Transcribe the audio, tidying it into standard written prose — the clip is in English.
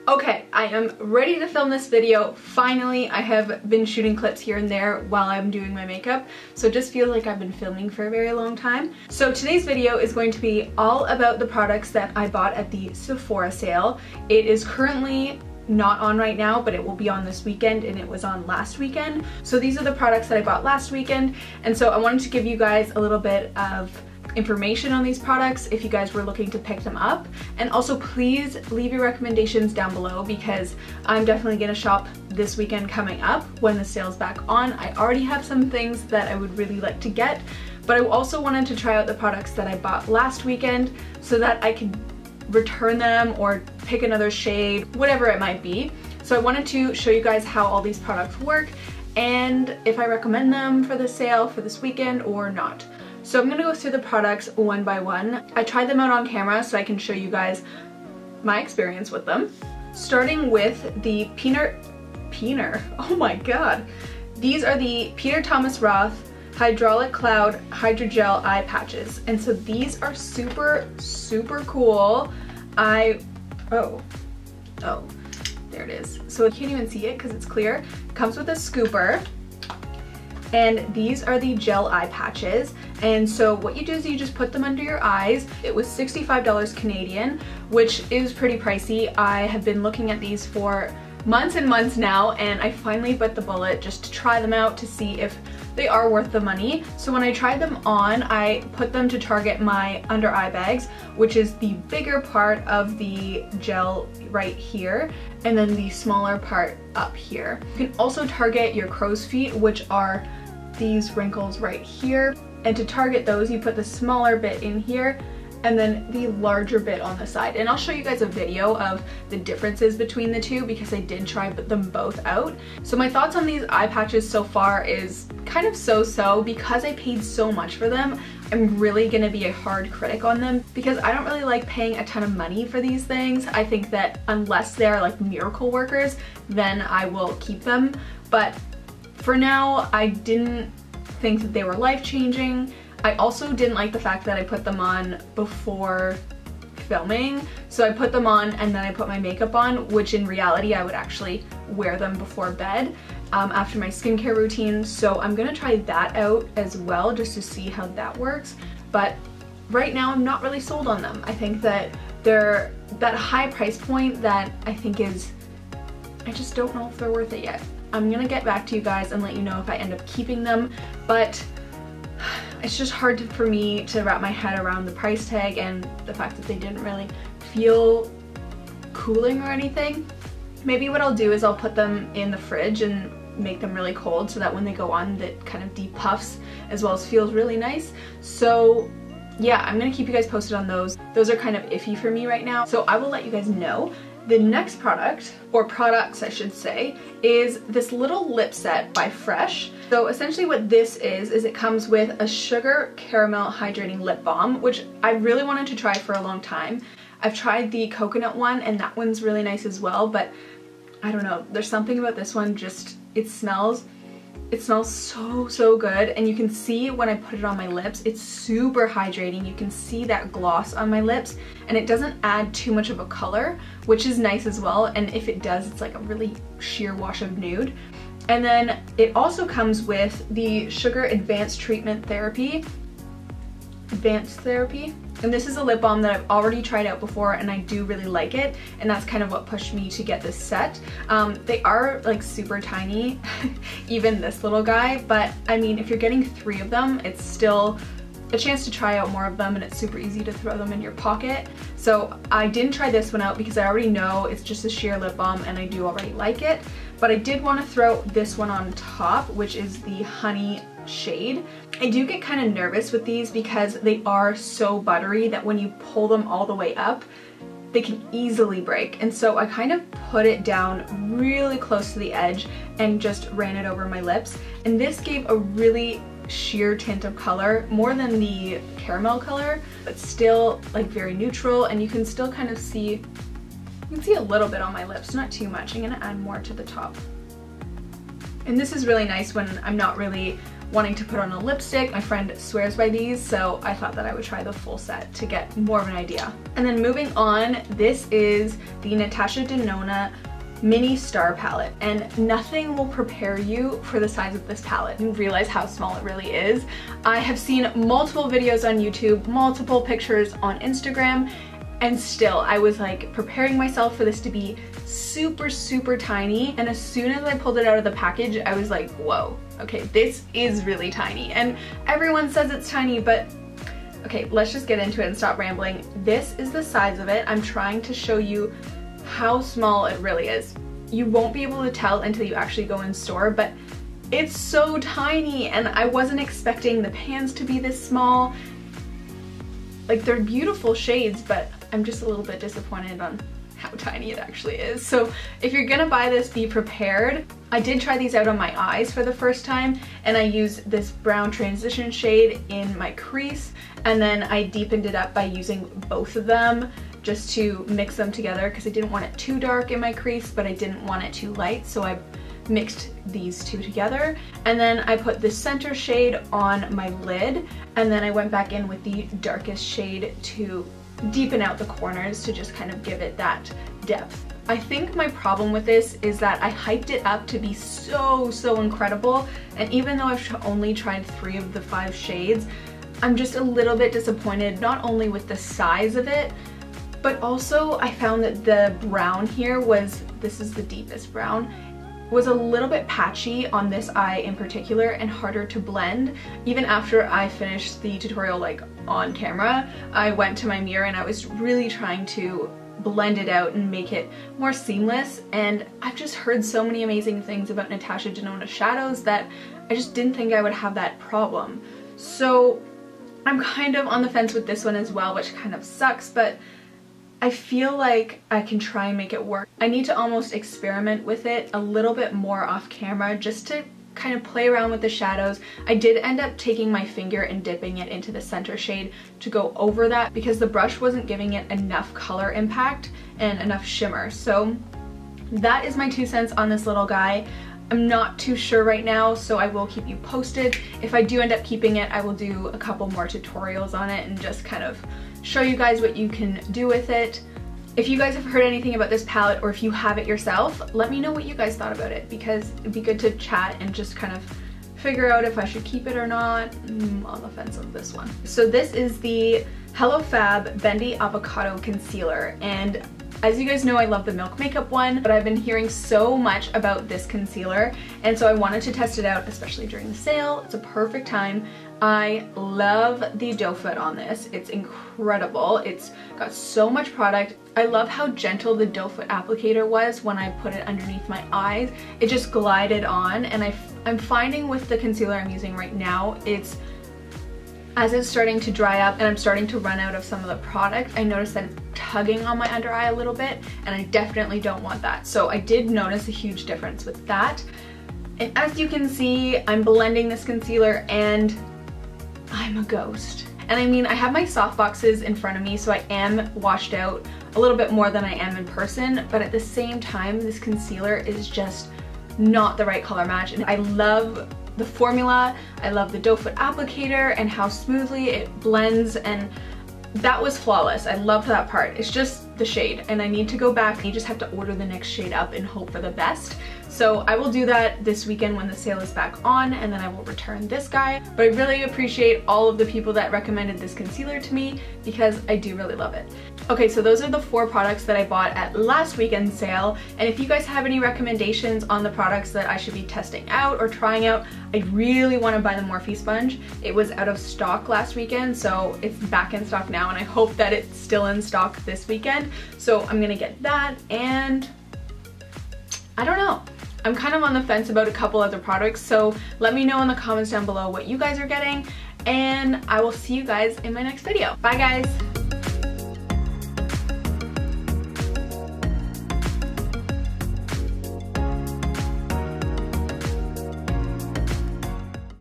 Okay, I am ready to film this video. Finally, I have been shooting clips here and there while I'm doing my makeup, so it just feels like I've been filming for a very long time. So today's video is going to be all about the products that I bought at the Sephora sale. It is currently not on right now, but it will be on this weekend, and it was on last weekend. So these are the products that I bought last weekend, and so I wanted to give you guys a little bit of information on these products if you guys were looking to pick them up. And also please leave your recommendations down below, because I'm definitely gonna shop this weekend coming up when the sale's back on. I already have some things that I would really like to get, but I also wanted to try out the products that I bought last weekend so that I could return them or pick another shade, whatever it might be. So I wanted to show you guys how all these products work and if I recommend them for the sale for this weekend or not. So I'm gonna go through the products one by one. I tried them out on camera so I can show you guys my experience with them. Starting with the oh my god. These are the Peter Thomas Roth Hydraulic Cloud Hydrogel Eye Patches. And so these are super, super cool. Oh, there it is. So you can't even see it because it's clear. It comes with a scooper. And these are the gel eye patches. And so what you do is you just put them under your eyes. It was $65 Canadian, which is pretty pricey. I have been looking at these for months and months now, and I finally bit the bullet just to try them out to see if they are worth the money. So when I tried them on, I put them to target my under eye bags, which is the bigger part of the gel right here, and then the smaller part up here. You can also target your crow's feet, which are these wrinkles right here. And to target those, you put the smaller bit in here and then the larger bit on the side. And I'll show you guys a video of the differences between the two because I did try them both out. So my thoughts on these eye patches so far is kind of so-so. Because I paid so much for them, I'm really gonna be a hard critic on them because I don't really like paying a ton of money for these things. I think that unless they're like miracle workers, then I will keep them. But for now, I didn't think that they were life-changing. I also didn't like the fact that I put them on before filming. So I put them on and then I put my makeup on, which in reality I would actually wear them before bed after my skincare routine. So I'm gonna try that out as well just to see how that works. But right now I'm not really sold on them. I think that they're that high price point that I think is, I just don't know if they're worth it yet. I'm gonna get back to you guys and let you know if I end up keeping them, but it's just hard for me to wrap my head around the price tag and the fact that they didn't really feel cooling or anything. Maybe what I'll do is I'll put them in the fridge and make them really cold so that when they go on, that kind of depuffs as well as feels really nice. So yeah, I'm gonna keep you guys posted on those. Those are kind of iffy for me right now, so I will let you guys know. The next product, or products I should say, is this little lip set by Fresh. So essentially what this is it comes with a sugar caramel hydrating lip balm, which I really wanted to try for a long time. I've tried the coconut one and that one's really nice as well, but I don't know, there's something about this one, just it smells so good, and you can see when I put it on my lips, it's super hydrating. You can see that gloss on my lips, and it doesn't add too much of a color, which is nice as well, and if it does, it's like a really sheer wash of nude. And then it also comes with the Sugar Advanced Therapy, and this is a lip balm that I've already tried out before and I do really like it, and that's kind of what pushed me to get this set. They are like super tiny, even this little guy, but I mean if you're getting 3 of them, it's still a chance to try out more of them, and it's super easy to throw them in your pocket. So I didn't try this one out because I already know it's just a sheer lip balm and I do already like it, but I did want to throw this one on top, which is the Honey shade. I do get kind of nervous with these because they are so buttery that when you pull them all the way up, they can easily break. And so I kind of put it down really close to the edge and just ran it over my lips. And this gave a really sheer tint of color, more than the caramel color, but still like very neutral, and you can still kind of see, you can see a little bit on my lips, not too much. I'm gonna add more to the top. And this is really nice when I'm not really wanting to put on a lipstick. My friend swears by these, so I thought that I would try the full set to get more of an idea. And then moving on, this is the Natasha Denona mini star palette, and nothing will prepare you for the size of this palette and realize how small it really is. I have seen multiple videos on YouTube, multiple pictures on Instagram, and still I was like preparing myself for this to be super, super tiny, and as soon as I pulled it out of the package, I was like, whoa, okay, this is really tiny. And everyone says it's tiny, but okay, let's just get into it and stop rambling. This is the size of it. I'm trying to show you how small it really is. You won't be able to tell until you actually go in store, but it's so tiny, and I wasn't expecting the pans to be this small. Like, they're beautiful shades, but I'm just a little bit disappointed on how tiny it actually is. So if you're gonna buy this, be prepared. I did try these out on my eyes for the first time, and I used this brown transition shade in my crease, and then I deepened it up by using both of them just to mix them together because I didn't want it too dark in my crease, but I didn't want it too light, so I mixed these two together. And then I put the center shade on my lid, and then I went back in with the darkest shade to deepen out the corners to just kind of give it that depth. I think my problem with this is that I hyped it up to be so incredible, and even though I've only tried 3 of the 5 shades, I'm just a little bit disappointed, not only with the size of it, but also I found that the brown here this is the deepest brown, was a little bit patchy on this eye in particular and harder to blend. Even after I finished the tutorial like on camera, I went to my mirror and I was really trying to blend it out and make it more seamless, and I've just heard so many amazing things about Natasha Denona shadows that I just didn't think I would have that problem. So I'm kind of on the fence with this one as well, which kind of sucks, but I feel like I can try and make it work. I need to almost experiment with it a little bit more off camera just to kind of play around with the shadows. I did end up taking my finger and dipping it into the center shade to go over that because the brush wasn't giving it enough color impact and enough shimmer. So that is my 2 cents on this little guy. I'm not too sure right now, so I will keep you posted. If I do end up keeping it, I will do a couple more tutorials on it and just kind of show you guys what you can do with it. If you guys have heard anything about this palette, or if you have it yourself, let me know what you guys thought about it, because it'd be good to chat and just kind of figure out if I should keep it or not. On the fence of this one. So this is the Hello Fab Bendy Avocado Concealer, and as you guys know, I love the Milk Makeup one, but I've been hearing so much about this concealer, and so I wanted to test it out, especially during the sale. It's a perfect time. I love the doe foot on this. It's incredible. It's got so much product. I love how gentle the doe foot applicator was when I put it underneath my eyes. It just glided on, and I'm finding with the concealer I'm using right now, as it's starting to dry up and I'm starting to run out of some of the product, I noticed that it's tugging on my under eye a little bit, and I definitely don't want that. So I did notice a huge difference with that. And as you can see, I'm blending this concealer and I'm a ghost. And I mean, I have my soft boxes in front of me, so I am washed out a little bit more than I am in person, but at the same time, this concealer is just not the right color match. And I love the formula, I love the doe foot applicator and how smoothly it blends, and that was flawless. I loved that part. It's just the shade, and I need to go back. You just have to order the next shade up and hope for the best. So I will do that this weekend when the sale is back on, and then I will return this guy. But I really appreciate all of the people that recommended this concealer to me because I do really love it. Okay, so those are the 4 products that I bought at last weekend's sale, and if you guys have any recommendations on the products that I should be testing out or trying out, I really want to buy the Morphe sponge. It was out of stock last weekend, so it's back in stock now, and I hope that it's still in stock this weekend. So I'm gonna get that, and I don't know. I'm kind of on the fence about a couple other products, so let me know in the comments down below what you guys are getting, and I will see you guys in my next video. Bye guys!